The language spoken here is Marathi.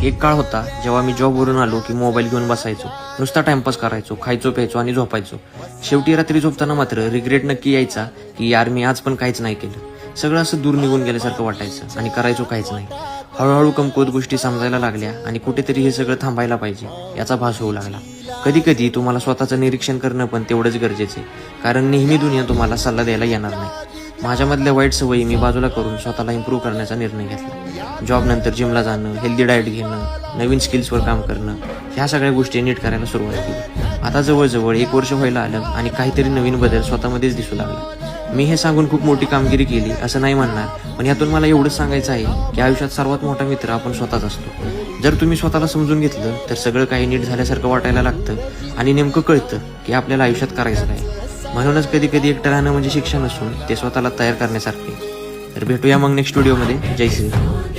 एक काळ होता जेव्हा मी जॉबवरून आलो की मोबाईल घेऊन बसायचो, नुसता टाइमपास करायचो, खायचो प्यायचो आणि झोपायचो. शेवटी रात्री झोपताना मात्र रिग्रेट नक्की यायचा की यार मी आज पण काहीच नाही केलं. सगळं असं दूर निघून गेल्यासारखं वाटायचं आणि करायचो काहीच नाही. हळूहळू कमकुवत गोष्टी समजायला लागल्या आणि कुठेतरी हे सगळं थांबायला पाहिजे याचा भास होऊ लागला. कधी कधी तुम्हाला स्वतःचं निरीक्षण करणं पण तेवढंच गरजेचं आहे, कारण नेहमी दुनिया तुम्हाला सल्ला द्यायला येणार नाही. माझ्यामधल्या वाईट सवयी मी बाजूला करून स्वतःला इम्प्रूव्ह करण्याचा निर्णय घेतला. जॉब नंतर जिमला जाणं, हेल्दी डाएट घेणं, नवीन स्किल्सवर काम करणं, ह्या सगळ्या गोष्टी नीट करायला सुरुवात केली. आता जवळजवळ 1 वर्ष व्हायला आलं आणि काहीतरी नवीन बदल स्वतःमध्येच दिसू लागला. मी हे सांगून खूप मोठी कामगिरी केली असं नाही म्हणणार, पण यातून मला एवढंच सांगायचं आहे की आयुष्यात सर्वात मोठा मित्र आपण स्वतःच असतो. जर तुम्ही स्वतःला समजून घेतलं तर सगळं काही नीट झाल्यासारखं वाटायला लागतं आणि नेमकं कळतं की आपल्याला आयुष्यात करायचं काय. म्हणूनच कधी कधी एकटं राहणं म्हणजे शिक्षण असून ते स्वतःला तयार करण्यासारखे. तर भेटूया मग नेक्स्ट व्हिडिओमध्ये. जय श्री.